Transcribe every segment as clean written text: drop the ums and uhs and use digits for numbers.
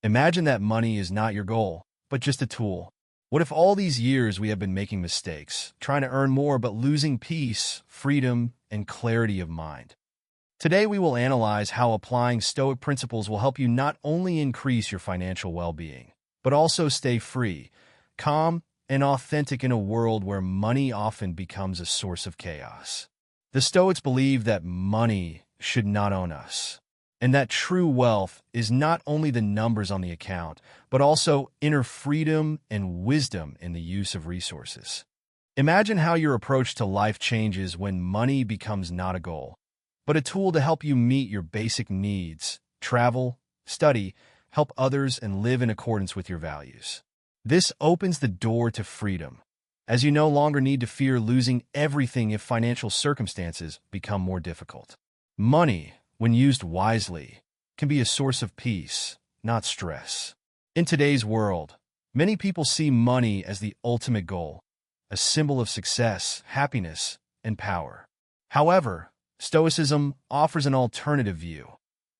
Imagine that money is not your goal, but just a tool. What if all these years we have been making mistakes, trying to earn more but losing peace, freedom, and clarity of mind? Today we will analyze how applying Stoic principles will help you not only increase your financial well-being, but also stay free, calm, and authentic in a world where money often becomes a source of chaos. The Stoics believe that money should not own us, and that true wealth is not only the numbers on the account, but also inner freedom and wisdom in the use of resources. Imagine how your approach to life changes when money becomes not a goal, but a tool to help you meet your basic needs, travel, study, help others, and live in accordance with your values. This opens the door to freedom, as you no longer need to fear losing everything if financial circumstances become more difficult. Money, when used wisely, can be a source of peace, not stress. In today's world, many people see money as the ultimate goal, a symbol of success, happiness, and power. However, Stoicism offers an alternative view.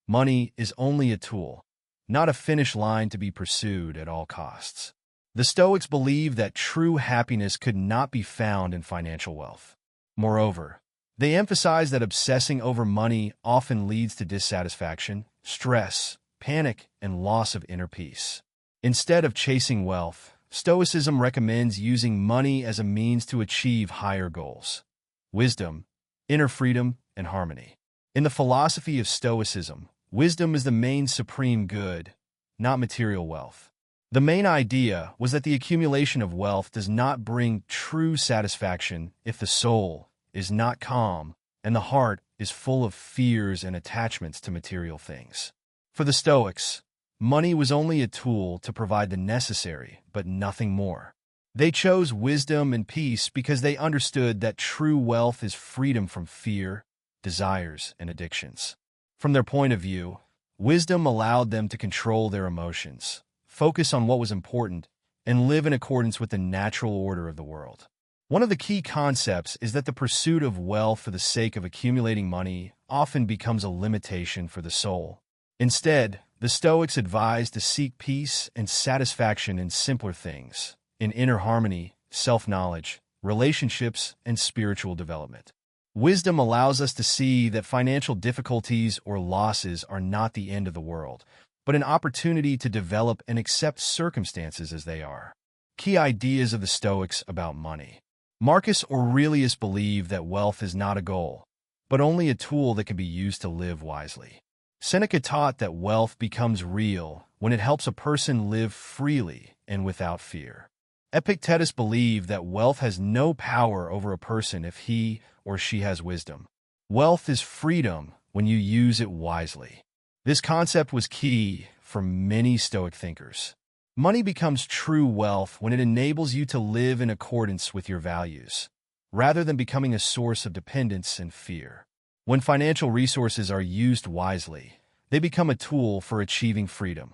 Money is only a tool, not a finish line to be pursued at all costs. The Stoics believe that true happiness could not be found in financial wealth. Moreover, they emphasize that obsessing over money often leads to dissatisfaction, stress, panic, and loss of inner peace. Instead of chasing wealth, Stoicism recommends using money as a means to achieve higher goals: wisdom, inner freedom, and harmony. In the philosophy of Stoicism, wisdom is the main supreme good, not material wealth. The main idea was that the accumulation of wealth does not bring true satisfaction if the soul is not calm and the heart is full of fears and attachments to material things. For the Stoics, money was only a tool to provide the necessary, but nothing more. They chose wisdom and peace because they understood that true wealth is freedom from fear, desires, and addictions. From their point of view, wisdom allowed them to control their emotions, focus on what was important, and live in accordance with the natural order of the world. One of the key concepts is that the pursuit of wealth for the sake of accumulating money often becomes a limitation for the soul. Instead, the Stoics advise to seek peace and satisfaction in simpler things, in inner harmony, self-knowledge, relationships, and spiritual development. Wisdom allows us to see that financial difficulties or losses are not the end of the world, but an opportunity to develop and accept circumstances as they are. Key ideas of the Stoics about money. Marcus Aurelius believed that wealth is not a goal, but only a tool that can be used to live wisely. Seneca taught that wealth becomes real when it helps a person live freely and without fear. Epictetus believed that wealth has no power over a person if he or she has wisdom. Wealth is freedom when you use it wisely. This concept was key for many Stoic thinkers. Money becomes true wealth when it enables you to live in accordance with your values, rather than becoming a source of dependence and fear. When financial resources are used wisely, they become a tool for achieving freedom.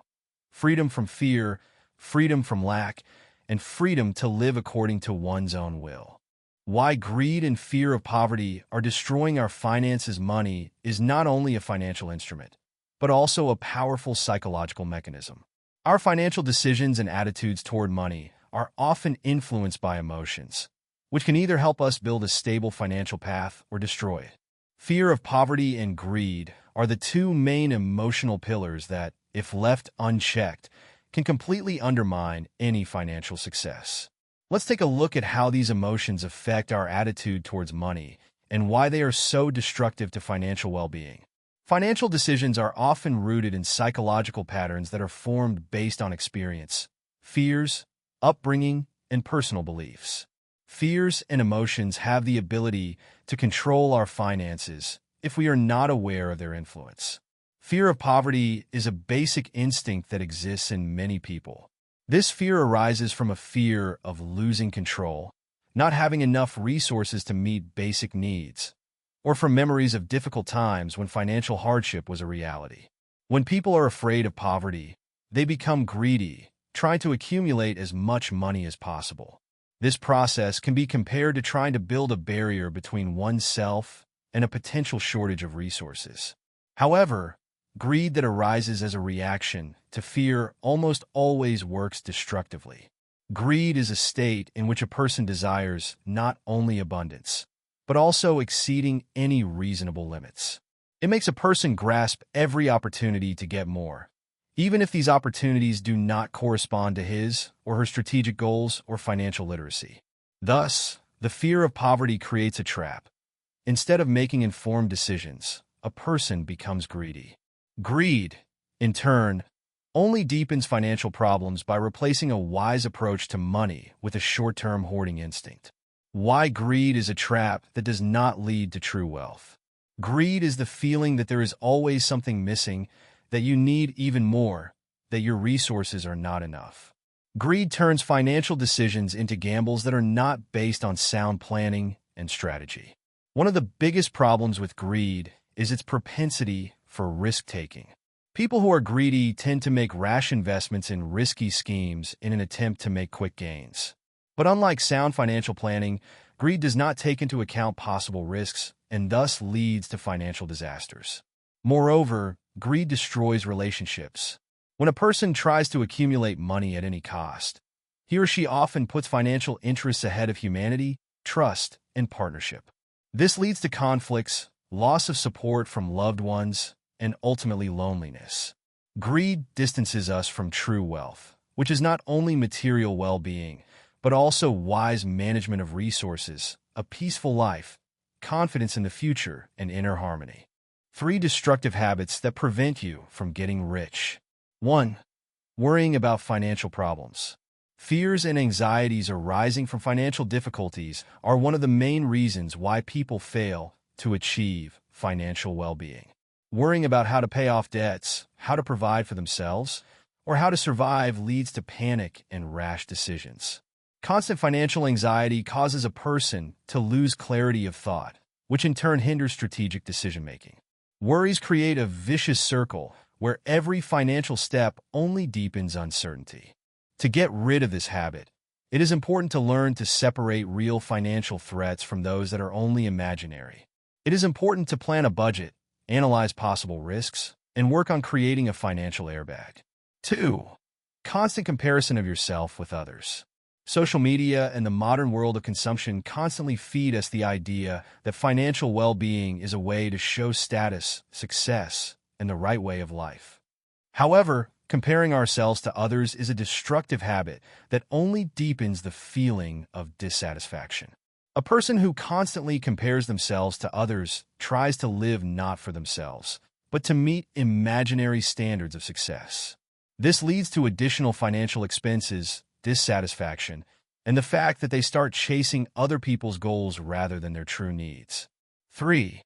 Freedom from fear, freedom from lack, and freedom to live according to one's own will. Why greed and fear of poverty are destroying our finances. Money is not only a financial instrument, but also a powerful psychological mechanism. Our financial decisions and attitudes toward money are often influenced by emotions, which can either help us build a stable financial path or destroy it. Fear of poverty and greed are the two main emotional pillars that, if left unchecked, can completely undermine any financial success. Let's take a look at how these emotions affect our attitude towards money and why they are so destructive to financial well-being. Financial decisions are often rooted in psychological patterns that are formed based on experience, fears, upbringing, and personal beliefs. Fears and emotions have the ability to control our finances if we are not aware of their influence. Fear of poverty is a basic instinct that exists in many people. This fear arises from a fear of losing control, not having enough resources to meet basic needs, or from memories of difficult times when financial hardship was a reality. When people are afraid of poverty, they become greedy, trying to accumulate as much money as possible. This process can be compared to trying to build a barrier between oneself and a potential shortage of resources. However, Greed that arises as a reaction to fear almost always works destructively. Greed is a state in which a person desires not only abundance, but also exceeding any reasonable limits. It makes a person grasp every opportunity to get more, even if these opportunities do not correspond to his or her strategic goals or financial literacy. Thus, the fear of poverty creates a trap. Instead of making informed decisions, a person becomes greedy. Greed, in turn, only deepens financial problems by replacing a wise approach to money with a short-term hoarding instinct. Why greed is a trap that does not lead to true wealth. Greed is the feeling that there is always something missing, that you need even more, that your resources are not enough. Greed turns financial decisions into gambles that are not based on sound planning and strategy. One of the biggest problems with greed is its propensity for risk-taking. People who are greedy tend to make rash investments in risky schemes in an attempt to make quick gains. But unlike sound financial planning, greed does not take into account possible risks and thus leads to financial disasters. Moreover, greed destroys relationships. When a person tries to accumulate money at any cost, he or she often puts financial interests ahead of humanity, trust, and partnership. This leads to conflicts, loss of support from loved ones, and ultimately loneliness. Greed distances us from true wealth, which is not only material well-being, but also wise management of resources, a peaceful life, confidence in the future, and inner harmony. 3 destructive habits that prevent you from getting rich. 1. Worrying about financial problems. Fears and anxieties arising from financial difficulties are one of the main reasons why people fail to achieve financial well-being. Worrying about how to pay off debts, how to provide for themselves, or how to survive leads to panic and rash decisions. Constant financial anxiety causes a person to lose clarity of thought, which in turn hinders strategic decision-making. Worries create a vicious circle where every financial step only deepens uncertainty. To get rid of this habit, it is important to learn to separate real financial threats from those that are only imaginary. It is important to plan a budget, analyze possible risks, and work on creating a financial airbag. 2. Constant comparison of yourself with others. Social media and the modern world of consumption constantly feed us the idea that financial well-being is a way to show status, success, and the right way of life. However, comparing ourselves to others is a destructive habit that only deepens the feeling of dissatisfaction. A person who constantly compares themselves to others tries to live not for themselves, but to meet imaginary standards of success. This leads to additional financial expenses, dissatisfaction, and the fact that they start chasing other people's goals rather than their true needs. 3.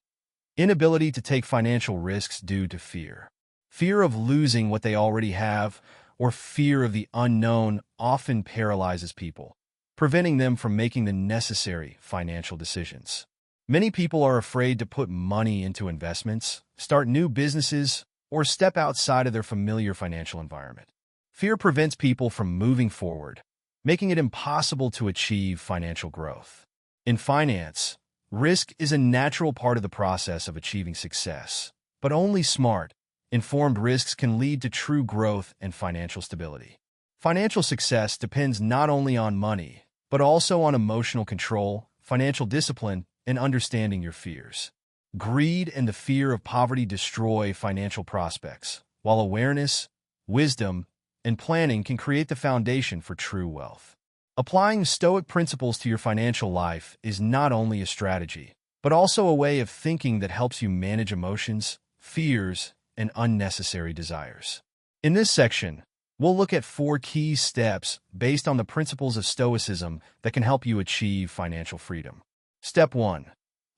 Inability to take financial risks due to fear. Fear of losing what they already have, or fear of the unknown often paralyzes people, preventing them from making the necessary financial decisions. Many people are afraid to put money into investments, start new businesses, or step outside of their familiar financial environment. Fear prevents people from moving forward, making it impossible to achieve financial growth. In finance, risk is a natural part of the process of achieving success, but only smart, informed risks can lead to true growth and financial stability. Financial success depends not only on money, but also on emotional control, financial discipline, and understanding your fears. Greed and the fear of poverty destroy financial prospects, while awareness, wisdom, and planning can create the foundation for true wealth. Applying Stoic principles to your financial life is not only a strategy, but also a way of thinking that helps you manage emotions, fears, and unnecessary desires. In this section, we'll look at 4 key steps based on the principles of Stoicism that can help you achieve financial freedom. Step 1.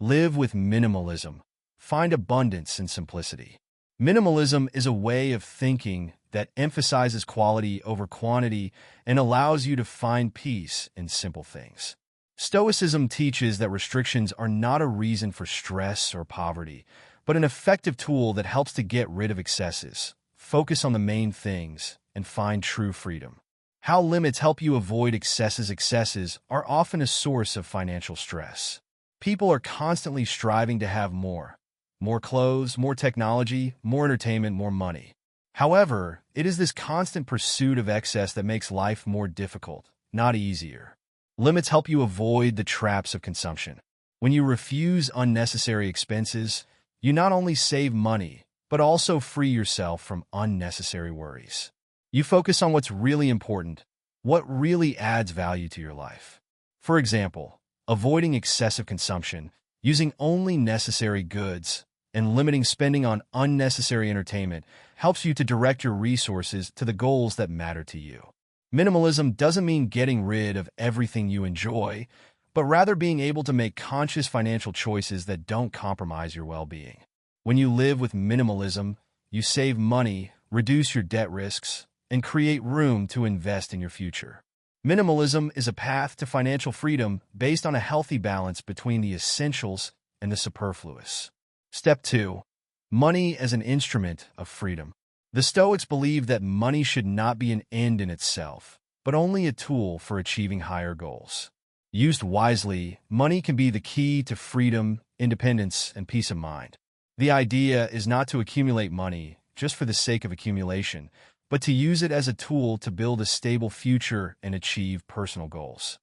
Live with minimalism. Find abundance in simplicity. Minimalism is a way of thinking that emphasizes quality over quantity and allows you to find peace in simple things. Stoicism teaches that restrictions are not a reason for stress or poverty, but an effective tool that helps to get rid of excesses, focus on the main things, and find true freedom. How limits help you avoid excesses. Excesses are often a source of financial stress. People are constantly striving to have more more clothes, more technology, more entertainment, more money. However, it is this constant pursuit of excess that makes life more difficult, not easier. Limits help you avoid the traps of consumption. When you refuse unnecessary expenses, you not only save money, but also free yourself from unnecessary worries. You focus on what's really important, what really adds value to your life. For example, avoiding excessive consumption, using only necessary goods, and limiting spending on unnecessary entertainment helps you to direct your resources to the goals that matter to you. Minimalism doesn't mean getting rid of everything you enjoy, but rather being able to make conscious financial choices that don't compromise your well-being. When you live with minimalism, you save money, reduce your debt risks, and create room to invest in your future. Minimalism is a path to financial freedom based on a healthy balance between the essentials and the superfluous. Step 2. Money as an instrument of freedom. The Stoics believe that money should not be an end in itself, but only a tool for achieving higher goals. Used wisely, money can be the key to freedom, independence, and peace of mind. The idea is not to accumulate money just for the sake of accumulation, but to use it as a tool to build a stable future and achieve personal goals.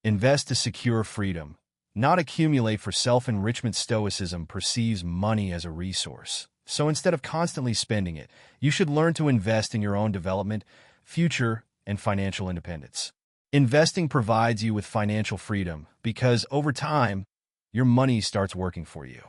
Invest to secure freedom, not accumulate for self-enrichment. Stoicism perceives money as a resource. So instead of constantly spending it, you should learn to invest in your own development, future, and financial independence. Investing provides you with financial freedom because, over time, your money starts working for you.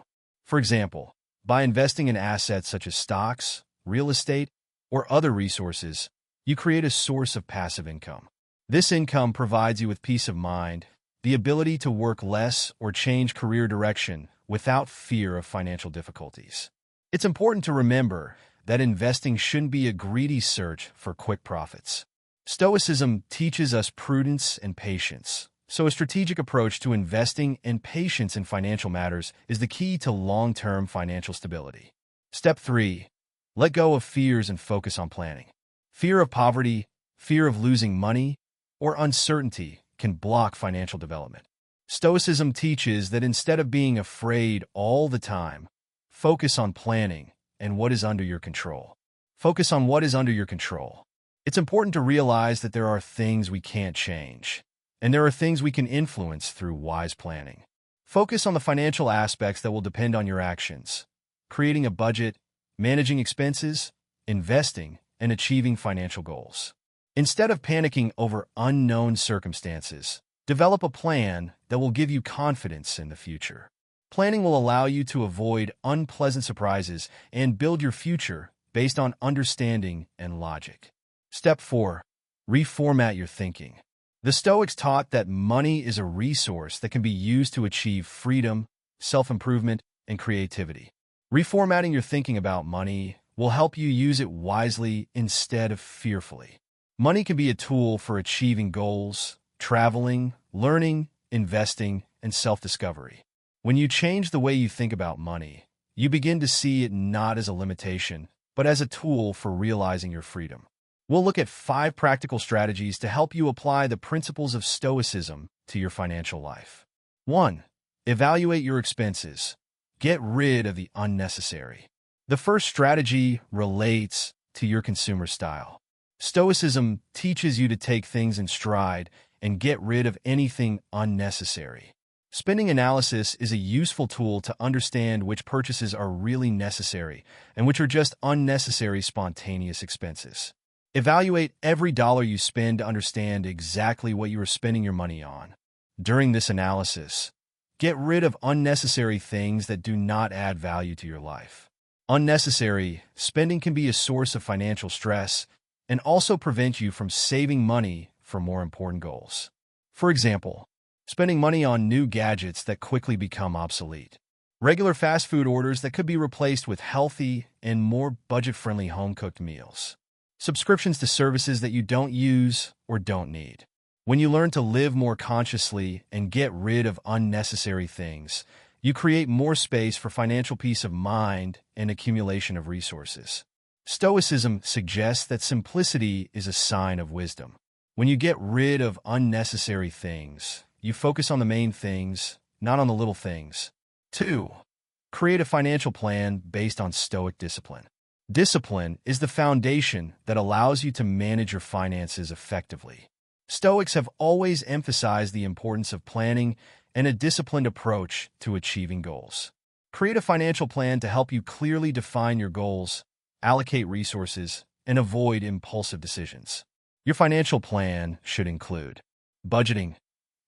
For example, by investing in assets such as stocks, real estate, or other resources, you create a source of passive income. This income provides you with peace of mind, the ability to work less or change career direction without fear of financial difficulties. It's important to remember that investing shouldn't be a greedy search for quick profits. Stoicism teaches us prudence and patience, so a strategic approach to investing and patience in financial matters is the key to long-term financial stability. Step 3. Let go of fears and focus on planning. Fear of poverty, fear of losing money, or uncertainty can block financial development. Stoicism teaches that instead of being afraid all the time, focus on planning and what is under your control. Focus on what is under your control. It's important to realize that there are things we can't change, and there are things we can influence through wise planning. Focus on the financial aspects that will depend on your actions, creating a budget, managing expenses, investing, and achieving financial goals. Instead of panicking over unknown circumstances, develop a plan that will give you confidence in the future. Planning will allow you to avoid unpleasant surprises and build your future based on understanding and logic. Step 4. Reformat your thinking. The Stoics taught that money is a resource that can be used to achieve freedom, self-improvement, and creativity. Reformatting your thinking about money will help you use it wisely instead of fearfully. Money can be a tool for achieving goals, traveling, learning, investing, and self-discovery. When you change the way you think about money, you begin to see it not as a limitation, but as a tool for realizing your freedom. We'll look at 5 practical strategies to help you apply the principles of Stoicism to your financial life. 1. Evaluate your expenses. Get rid of the unnecessary. The first strategy relates to your consumer style. Stoicism teaches you to take things in stride and get rid of anything unnecessary. Spending analysis is a useful tool to understand which purchases are really necessary and which are just unnecessary spontaneous expenses. Evaluate every dollar you spend to understand exactly what you are spending your money on. During this analysis, get rid of unnecessary things that do not add value to your life. Unnecessary spending can be a source of financial stress and also prevent you from saving money for more important goals. For example, spending money on new gadgets that quickly become obsolete. Regular fast food orders that could be replaced with healthy and more budget-friendly home-cooked meals. Subscriptions to services that you don't use or don't need. When you learn to live more consciously and get rid of unnecessary things, you create more space for financial peace of mind and accumulation of resources. Stoicism suggests that simplicity is a sign of wisdom. When you get rid of unnecessary things, you focus on the main things, not on the little things. 2. Create a financial plan based on Stoic discipline. Discipline is the foundation that allows you to manage your finances effectively. Stoics have always emphasized the importance of planning and a disciplined approach to achieving goals. Create a financial plan to help you clearly define your goals, allocate resources, and avoid impulsive decisions. Your financial plan should include budgeting.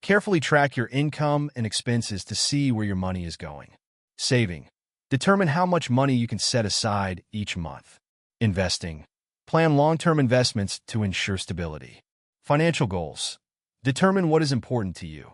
Carefully track your income and expenses to see where your money is going. Saving. Determine how much money you can set aside each month. Investing. Plan long-term investments to ensure stability. Financial goals. Determine what is important to you.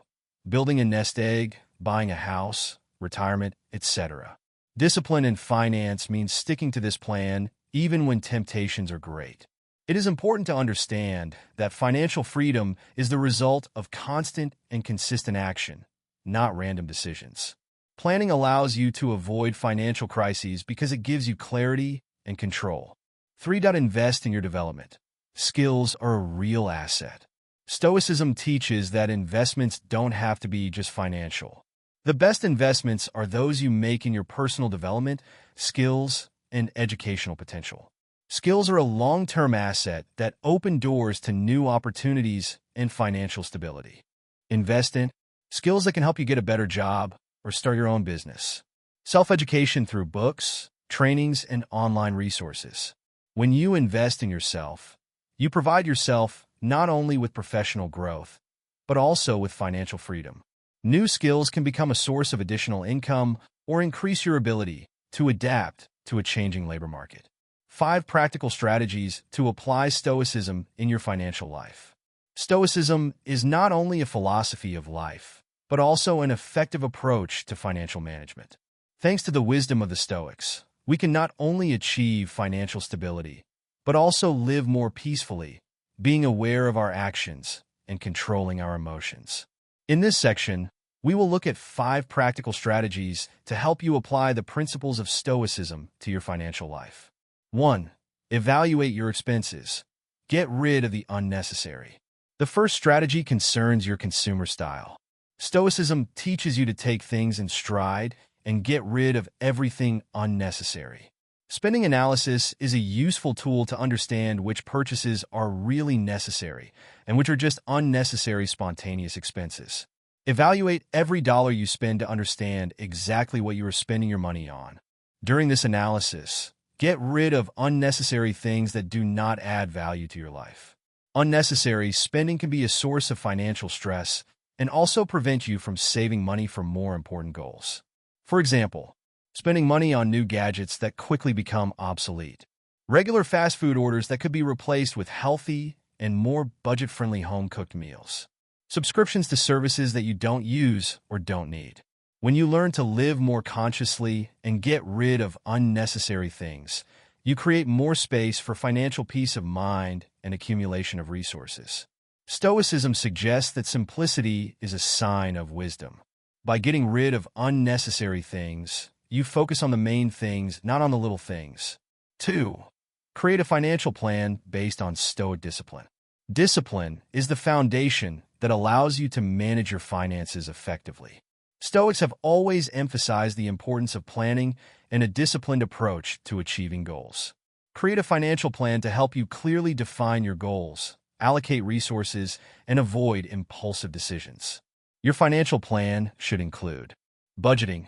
Building a nest egg, buying a house, retirement, etc. Discipline in finance means sticking to this plan even when temptations are great. It is important to understand that financial freedom is the result of constant and consistent action, not random decisions. Planning allows you to avoid financial crises because it gives you clarity and control. 3. Invest in your development. Skills are a real asset. Stoicism teaches that investments don't have to be just financial. The best investments are those you make in your personal development, skills, and educational potential. Skills are a long-term asset that open doors to new opportunities and financial stability. Invest in skills that can help you get a better job or start your own business. Self-education through books, trainings, and online resources. When you invest in yourself, you provide yourself not only with professional growth, but also with financial freedom. New skills can become a source of additional income or increase your ability to adapt to a changing labor market. 5 practical strategies to apply Stoicism in your financial life. Stoicism is not only a philosophy of life, but also an effective approach to financial management. Thanks to the wisdom of the Stoics, we can not only achieve financial stability, but also live more peacefully, being aware of our actions and controlling our emotions. In this section, we will look at 5 practical strategies to help you apply the principles of Stoicism to your financial life. 1. Evaluate your expenses. Get rid of the unnecessary. The first strategy concerns your consumer style. Stoicism teaches you to take things in stride and get rid of everything unnecessary. Spending analysis is a useful tool to understand which purchases are really necessary and which are just unnecessary spontaneous expenses. Evaluate every dollar you spend to understand exactly what you are spending your money on. During this analysis, get rid of unnecessary things that do not add value to your life. Unnecessary spending can be a source of financial stress and also prevent you from saving money for more important goals. For example, spending money on new gadgets that quickly become obsolete. Regular fast food orders that could be replaced with healthy and more budget-friendly home-cooked meals. Subscriptions to services that you don't use or don't need. When you learn to live more consciously and get rid of unnecessary things, you create more space for financial peace of mind and accumulation of resources. Stoicism suggests that simplicity is a sign of wisdom. By getting rid of unnecessary things, you focus on the main things, not on the little things. 2. Create a financial plan based on Stoic discipline. Discipline is the foundation that allows you to manage your finances effectively. Stoics have always emphasized the importance of planning and a disciplined approach to achieving goals. Create a financial plan to help you clearly define your goals, allocate resources, and avoid impulsive decisions. Your financial plan should include budgeting.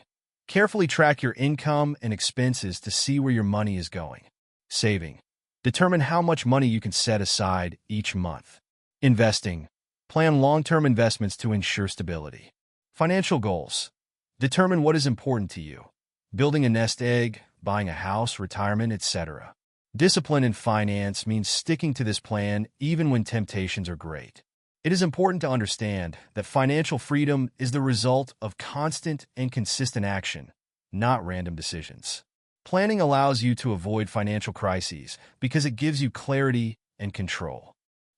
Carefully track your income and expenses to see where your money is going. Saving. Determine how much money you can set aside each month. Investing. Plan long-term investments to ensure stability. Financial goals. Determine what is important to you. Building a nest egg, buying a house, retirement, etc. Discipline in finance means sticking to this plan even when temptations are great. It is important to understand that financial freedom is the result of constant and consistent action, not random decisions. Planning allows you to avoid financial crises because it gives you clarity and control.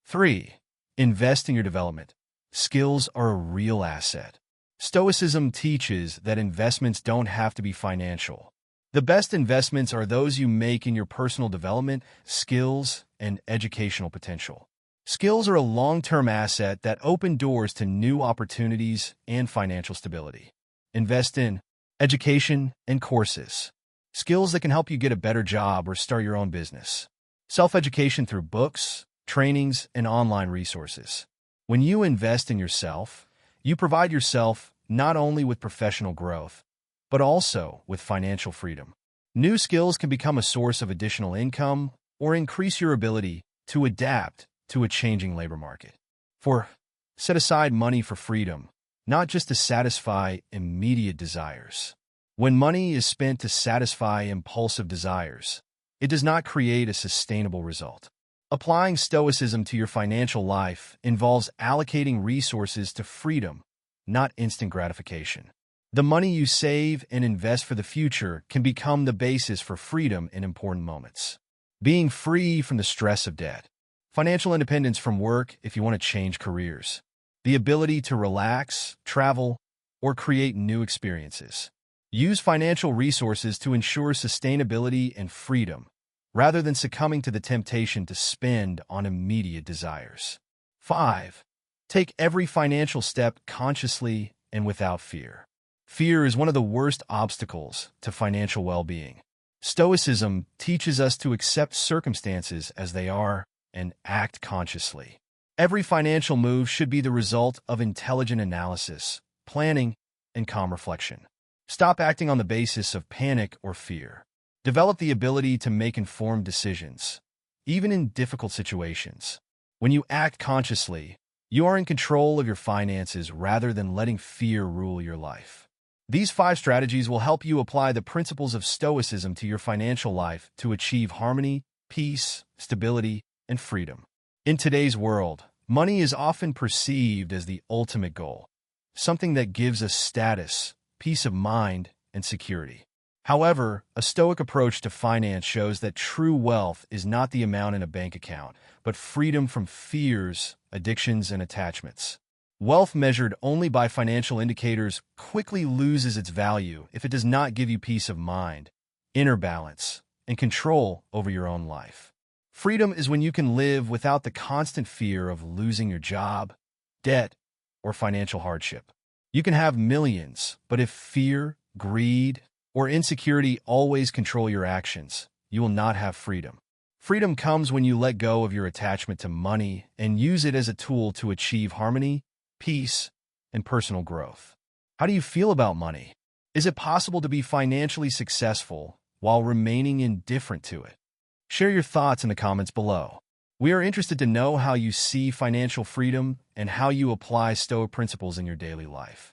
3. Invest in your development. Skills are a real asset. Stoicism teaches that investments don't have to be financial. The best investments are those you make in your personal development, skills, and educational potential. Skills are a long-term asset that open doors to new opportunities and financial stability. Invest in education, and courses. Skills that can help you get a better job or start your own business. Self-education through books, trainings, and online resources. When you invest in yourself, you provide yourself not only with professional growth, but also with financial freedom. New skills can become a source of additional income or increase your ability to adapt to a changing labor market. 4. Set aside money for freedom, not just to satisfy immediate desires. When money is spent to satisfy impulsive desires, it does not create a sustainable result. Applying Stoicism to your financial life involves allocating resources to freedom, not instant gratification. The money you save and invest for the future can become the basis for freedom in important moments. Being free from the stress of debt. Financial independence from work if you want to change careers. The ability to relax, travel, or create new experiences. Use financial resources to ensure sustainability and freedom, rather than succumbing to the temptation to spend on immediate desires. 5. Take every financial step consciously and without fear. Fear is one of the worst obstacles to financial well-being. Stoicism teaches us to accept circumstances as they are and act consciously. Every financial move should be the result of intelligent analysis, planning, and calm reflection. Stop acting on the basis of panic or fear. Develop the ability to make informed decisions, even in difficult situations. When you act consciously, you are in control of your finances rather than letting fear rule your life. These 5 strategies will help you apply the principles of Stoicism to your financial life to achieve harmony, peace, stability, and freedom. In today's world, money is often perceived as the ultimate goal, something that gives us status, peace of mind, and security. However, a Stoic approach to finance shows that true wealth is not the amount in a bank account, but freedom from fears, addictions, and attachments. Wealth measured only by financial indicators quickly loses its value if it does not give you peace of mind, inner balance, and control over your own life. Freedom is when you can live without the constant fear of losing your job, debt, or financial hardship. You can have millions, but if fear, greed, or insecurity always control your actions, you will not have freedom. Freedom comes when you let go of your attachment to money and use it as a tool to achieve harmony, peace, and personal growth. How do you feel about money? Is it possible to be financially successful while remaining indifferent to it? Share your thoughts in the comments below. We are interested to know how you see financial freedom and how you apply Stoic principles in your daily life.